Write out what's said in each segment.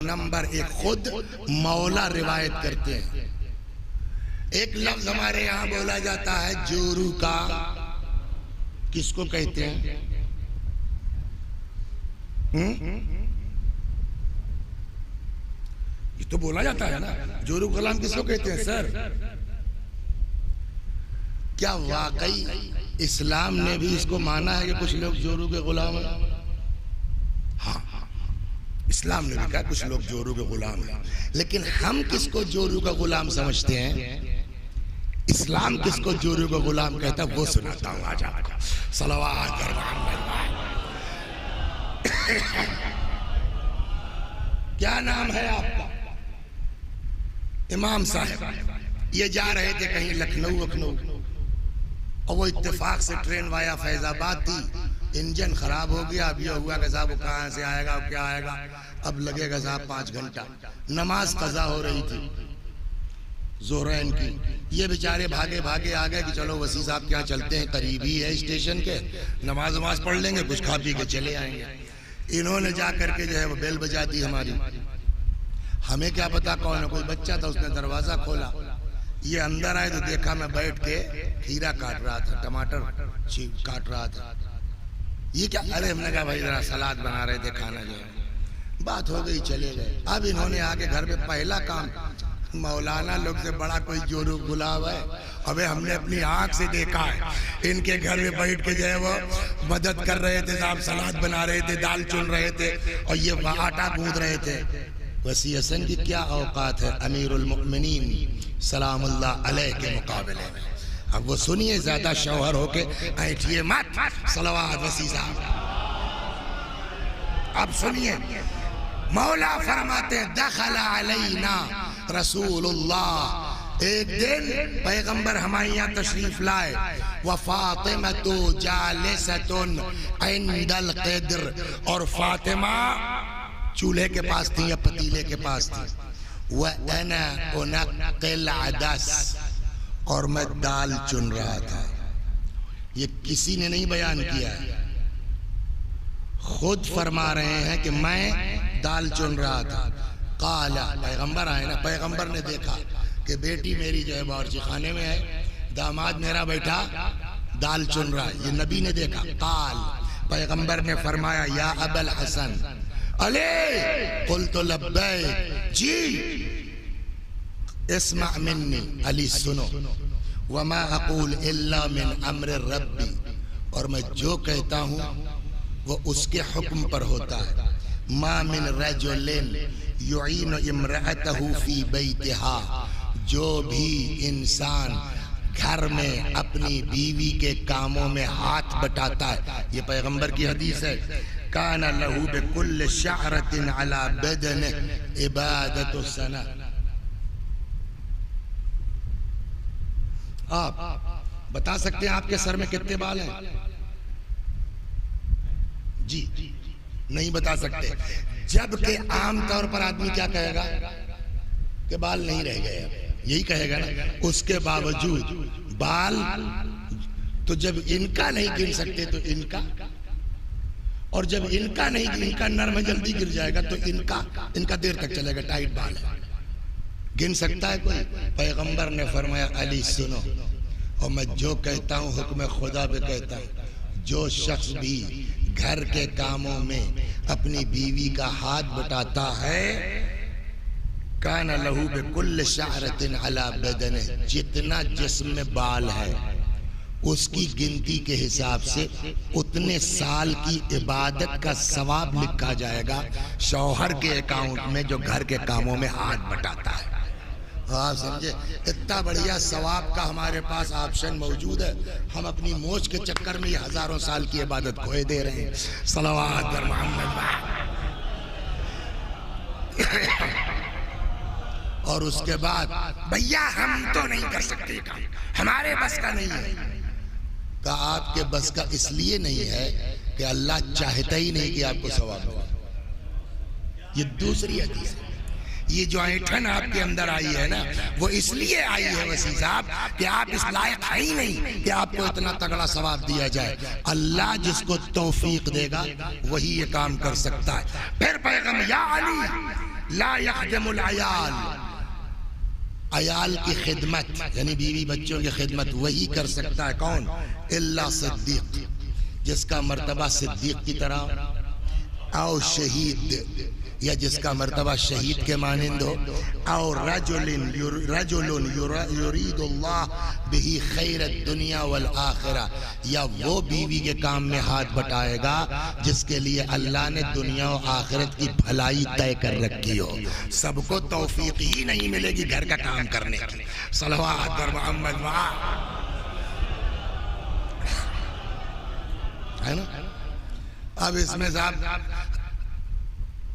Number ایک خود مولا روایت کرتے ہیں. ایک لفظ ہمارے یہاں بولا جاتا ہے جورو کا. کس کو کہتے ہیں؟ یہ تو بولا جاتا ہے نا. جورو غلام کس کو کہتے ہیں سر؟ کیا واقعی اسلام نے بھی اس کو مانا ہے کہ کچھ لوگ جورو کے غلام ہیں؟ ہاں، اسلام نے بھی کہا کچھ لوگ جورو کے غلام ہیں. لیکن ہم کس کو جورو کا غلام سمجھتے ہیں؟ اسلام کس کو جورو کا غلام کہتا ہے وہ سناتا ہوں آج آپ کو. صلوات کیا نام ہے آپ کا؟ امام صاحب. یہ جا رہے تھے کہیں لکھنؤ اور وہ اتفاق سے ٹرین وایا فیض آباد تھی. انجن خراب ہو گیا. اب یہ ہوا کہ صاحب وہ کہاں سے آئے گا، کیا آئے گا، اب لگے گا صاحب 5 گھنٹہ. نماز قضا ہو رہی تھی ظہرین کی. یہ بیچارے بھاگے بھاگے آ گئے کہ چلو وسیع صاحب کے یہاں چلتے ہیں، قریب ہی ہے اسٹیشن کے، نماز پڑھ لیں گے، کچھ کھا پی کے چلے آئیں گے. انہوں نے جا کر کے جو ہے وہ بیل بجا دی ہماری. ہمیں کیا پتا کون ہے، کوئی بچہ تھا، اس نے دروازہ کھولا. یہ اندر آئے تو دیکھا میں بیٹھ کے کھیرا کاٹ رہا تھا، ٹماٹر کاٹ رہا تھا. یہ کیا؟ ارے ہم نے کہا بھائی ذرا سلاد بنا رہے تھے، کھانا جو ہے. بات ہو گئی، چلے گئے. اب انہوں نے آگے گھر میں پہلا کام، مولانا لوگ سے بڑا کوئی جورو غلام ہے. ابھی ہم نے اپنی آنکھ سے دیکھا ہے ان کے گھر میں بیٹھ کے جو ہے وہ مدد کر رہے تھے صاحب، سلاد بنا رہے تھے، دال چن رہے تھے اور یہ آٹا گوندھ رہے تھے. وسیع حسن کی کیا اوقات ہے امیر المؤمنین سلام اللہ علیہ کے مقابلے میں. اب وہ سنیے، زیادہ شوہر ہو کے ایٹھیے مت. صلوات وسیع صاحب. اب سنیے، مولا فرماتے ہیں دخل علینا رسول اللہ. ایک دن پیغمبر ہمارے یہاں تشریف لائے. وفاطمۃ جالسۃ عند القدر، اور فاطمہ چولہے کے پاس تھی یا پتیلے کے پاس تھی. وَأَنَا أُنَقِّ الْعَدَسَ، اور میں دال چن رہا تھا. یہ کسی نے نہیں بیان کیا ہے، خود فرما رہے ہیں کہ میں دال چن رہا تھا. قال، پیغمبر آئے نا، پیغمبر نے دیکھا کہ بیٹی میری جو ہے باورچی خانے میں ہے، داماد میرا بیٹا دال چن رہا ہے. یہ نبی نے دیکھا. قال، پیغمبر نے فرمایا یا ابا الحسن علی. قلت لبیک، جی. اسمع منی، علی سنو. وما اقول الا من امر ربی، اور میں جو کہتا ہوں وہ اس کے حکم پر ہوتا ہے. ما من رجل یعین امرأتہ فی بیتہا، جو بھی انسان گھر میں اپنی بیوی کے کاموں میں ہاتھ بٹاتا ہے، یہ پیغمبر کی حدیث ہے. کان لہ بکل شعرۃ علی بدنہ عبادۃ سنہ. آپ بتا سکتے ہیں آپ کے سر میں کتنے بال ہیں؟ جی نہیں بتا سکتے. جبکہ عام طور پر آدمی کیا کہے گا کہ بال نہیں رہ گئے، یہی کہے گا نا. اس کے باوجود بال تو جب ان کا نہیں گن سکتے تو ان کا، اور جب ان کا نہیں، ان کا نرم جلدی گر جائے گا تو ان کا دیر تک چلے گا. ٹائٹ بال ہے، گن سکتا ہے کوئی؟ پیغمبر نے فرمایا علی سنو، اور میں جو کہتا ہوں حکم خدا پہ کہتا ہوں. جو شخص بھی گھر کے کاموں میں اپنی بیوی کا ہاتھ بٹاتا ہے، کان لہو بکل شعرۃ علی بدنہ، جتنا جسم میں بال ہے اس کی گنتی کے حساب سے اتنے سال کی عبادت کا ثواب لکھا جائے گا شوہر کے اکاؤنٹ میں جو گھر کے کاموں میں ہاتھ بٹاتا ہے. آپ سمجھے اتنا بڑھیا ثواب کا ہمارے پاس آپشن موجود ہے. ہم اپنی موج کے چکر میں یہ ہزاروں سال کی عبادت کھوئے دے رہے ہیں. صلوات بر محمد. اور اس کے بعد بھیا ہم تو نہیں کر سکتے، ہمارے بس کا نہیں ہے. کہا آپ کے بس کا اس لیے نہیں ہے کہ اللہ چاہتا ہی نہیں کہ آپ کو ثواب ملے. یہ دوسری حدیث ہے. یہ جو ایٹھن آپ کے اندر آئی ہے نا، وہ اس لیے آئی ہے وسیع صاحب کہ آپ اس لائق ہے ہی نہیں کہ آپ کو اتنا تگڑا ثواب دیا جائے. اللہ جس کو توفیق دے گا وہی یہ کام کر سکتا ہے. پھر پیغمبر یا علی لا يخدم العيال، عیال کی خدمت یعنی بیوی بچوں کی خدمت وہی کر سکتا ہے کون؟ الا صدیق، جس کا مرتبہ صدیق کی طرح، او شہید یا جس کا مرتبہ شہید کے مانند ہو، او رجل یرید اللہ بہ خیر الدنیا والآخرہ، یا وہ بیوی کے کام میں ہاتھ بٹائے گا جس کے لیے اللہ نے دنیا و آخرت کی بھلائی طے کر رکھی ہو۔ سب کو توفیق ہی نہیں ملے گی گھر کا کام کرنے کی۔ صلوات بر محمد ہے نا۔ اب اس میں صاحب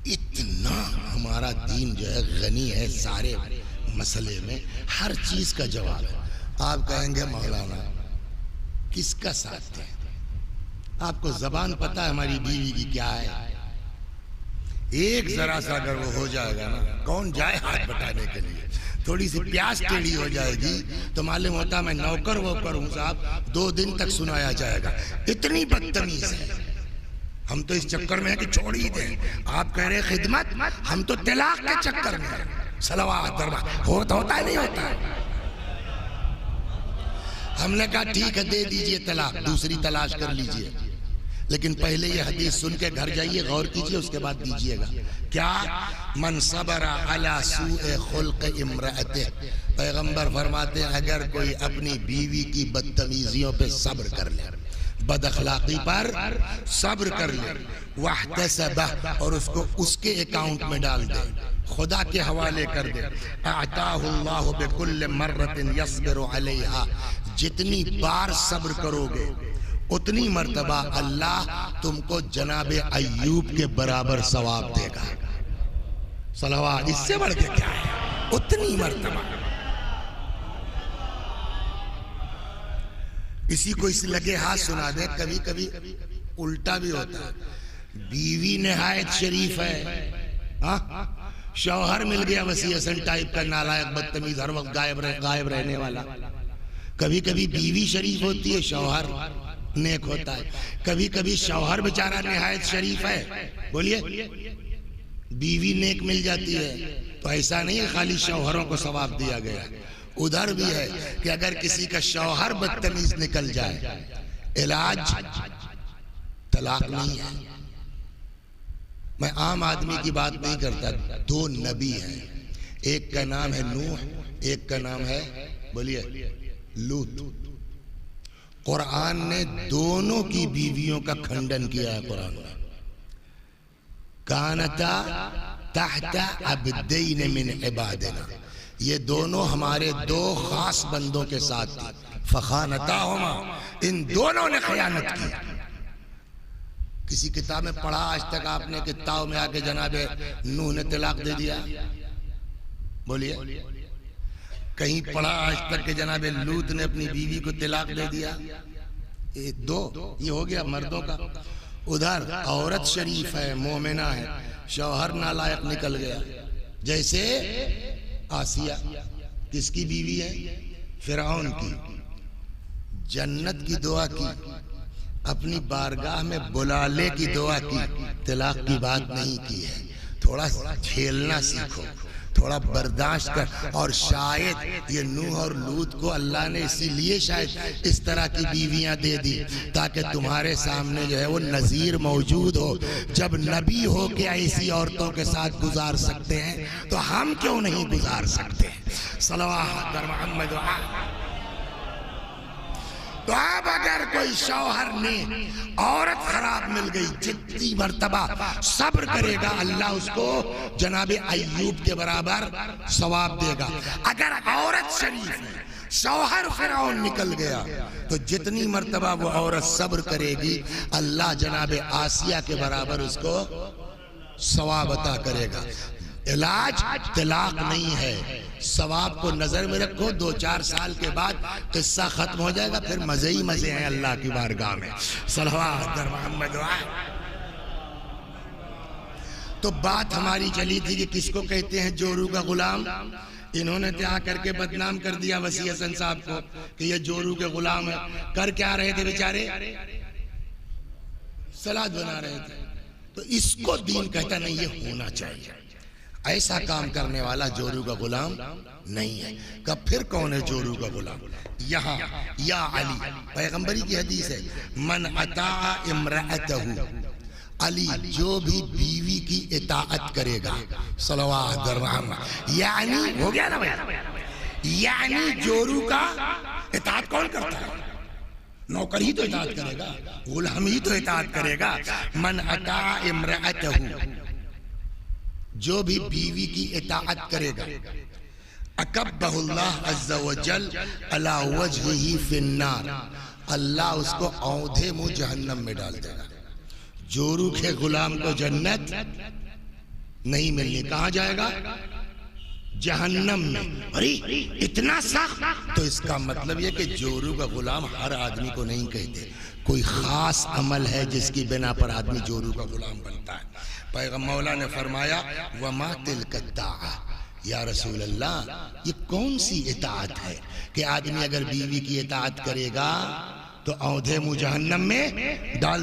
اتنا ہمارا دین جو ہے غنی ہے سارے مسئلے میں، ہر چیز کا جواب ہے۔ آپ کہیں گے مولانا کس کا ساتھ دیں؟ آپ کو زبان پتہ ہے ہماری بیوی کی کیا ہے؟ ایک ذرا سا اگر وہ ہو جائے گا نا، کون جائے ہاتھ بٹانے کے لیے؟ تھوڑی سی پیاس ٹیڑھی ہو جائے گی تو معلوم ہوتا میں نوکر ووکر ہوں صاحب، 2 دن تک سنایا جائے گا، اتنی بدتمیز ہے۔ ہم تو اس چکر میں ہیں کہ چھوڑ ہی دیں، آپ کہہ رہے خدمت، ہم تو طلاق کے چکر میں ہیں۔ صلوات ہوتا ہے نہیں ہوتا ہے؟ ہم نے کہا ٹھیک ہے دے دیجئے طلاق، دوسری تلاش کر لیجئے، لیکن پہلے یہ حدیث سن کے گھر جائیے، غور کیجئے، اس کے بعد دیجئے گا۔ کیا؟ من صبر علی سوء خلق امرأتہ، پیغمبر فرماتے ہیں اگر کوئی اپنی بیوی کی بدتمیزیوں پہ صبر کر لے، بد اخلاقی پر صبر کر لے، واحتسبہ، اور اس کو اس کے اکاؤنٹ میں ڈال دے، خدا کے حوالے کر دے، اعطاہ اللہ بکل مرۃ یصبر علیہا، جتنی بار صبر کرو گے اتنی مرتبہ اللہ تم کو جناب ایوب کے برابر ثواب دے گا۔ صلوات، اس سے بڑھ کے کیا ہے؟ اتنی مرتبہ۔ کسی کو اس لگے ہاتھ سنا دے، کبھی کبھی الٹا بھی ہوتا ہے، بیوی نہایت شریف ہے، شوہر مل گیا وسیع حسن ٹائپ کا، نالائق بدتمیز، ہر وقت غائب رہنے والا۔ کبھی کبھی بیوی شریف ہوتی ہے، شوہر نیک ہوتا ہے، کبھی کبھی شوہر بیچارہ نہایت شریف ہے، بولیے، بیوی نیک مل جاتی ہے۔ تو ایسا نہیں ہے خالی شوہروں کو ثواب دیا گیا، ادھر بھی ہے کہ اگر کسی کا شوہر بدتمیز نکل جائے، علاج طلاق نہیں ہے۔ میں عام آدمی کی بات نہیں کرتا، 2 نبی ہیں، ایک کا نام ہے نوح، ایک کا نام ہے بولیے لوط۔ قرآن نے دونوں کی بیویوں کا کھنڈن کیا ہے۔ قرآن نے کانتا تحت عبدین من عبادنا، یہ دونوں ہمارے 2 خاص بندوں کے ساتھ تھی، فخانتاہما، ان دونوں نے خیانت کی۔ کسی کتاب میں پڑھا آج تک آپ نے کہ تاؤ میں آ کے جناب نوح نے طلاق دے دیا؟ بولیے، کہیں پڑھا آج تک کہ جناب لوط نے اپنی بیوی کو طلاق دے دیا؟ 2 یہ ہو گیا مردوں کا۔ ادھر عورت شریف ہے، مومنہ ہے، شوہر نالائق نکل گیا، جیسے آسیہ، کس کی بیوی ہے؟ فرعون کی، جنت کی دعا کی، اپنی بارگاہ میں بلالے کی دعا کی، طلاق کی بات نہیں کی ہے۔ تھوڑا جھیلنا سیکھو، تھوڑا برداشت کر۔ اور شاید یہ نوح اور لوط کو اللہ نے اسی لیے شاید اس طرح کی بیویاں دے دی تاکہ تمہارے سامنے جو ہے وہ نظیر موجود ہو۔ جب نبی ہو کے ایسی عورتوں کے ساتھ گزار سکتے ہیں تو ہم کیوں نہیں گزار سکتے؟ صلوات بر محمد۔ تو اب اگر کوئی شوہر نے عورت خراب مل گئی، جتنی مرتبہ صبر کرے گا اللہ اس کو جناب ایوب کے برابر ثواب دے گا۔ اگر عورت شریف ہے، شوہر فرعون نکل گیا، تو جتنی مرتبہ وہ عورت صبر کرے گی اللہ جناب آسیہ کے برابر اس کو ثواب عطا کرے گا۔ علاج طلاق نہیں ہے، ثواب کو نظر میں رکھو، 2-4 سال کے بعد قصہ ختم ہو جائے گا، پھر مزے ہی مزے ہیں اللہ کی بارگاہ میں۔ صلوات بر محمد۔ تو بات ہماری چلی تھی کہ کس کو کہتے ہیں جورو کا غلام۔ انہوں نے کیا کر کے بدنام کر دیا وسیع حسن صاحب کو کہ یہ جورو کے غلام ہے۔ کر کیا رہے تھے بیچارے؟ سلاد بنا رہے تھے۔ تو اس کو دین کہتا نہیں، یہ ہونا چاہیے۔ ایسا کام کرنے والا جورو کا غلام نہیں ہے. کب پھر کون ہے جورو کا غلام؟ یہاں یا علی پیغمبری کی حدیث ہے، من اطاع امرأتہ، علی جو بھی بیوی کی اطاعت کرے گا، صلوات الرحمہ، یعنی ہو گیا نا بھائی، یعنی جورو کا اطاعت کون کرتا ہے؟ نوکر ہی تو اطاعت کرے گا، غلام ہی تو اطاعت کرے گا. من اطاع امرأتہ، جو بھی بیوی کی اطاعت کرے گا، اکبہ اللہ عز وجل علی وجہہ فی النار، اللہ اس کو اونھے منہ جہنم میں ڈال دے گا. جورو کے غلام کو جنت نہیں ملنی، کہاں جائے گا؟ جہنم میں. ارے اتنا سخت! تو اس کا مطلب یہ کہ جورو کا غلام ہر آدمی کو نہیں کہتے، کوئی خاص عمل ہے جس کی بنا پر آدمی جورو کا غلام بنتا ہے. پیغمبر مولا نے فرمایا وما تلک الطاعہ، یا رسول اللہ یہ کون سی اطاعت ہے کہ آدمی اگر بیوی کی اطاعت کرے گا تو اونھے منہ جہنم میں ڈال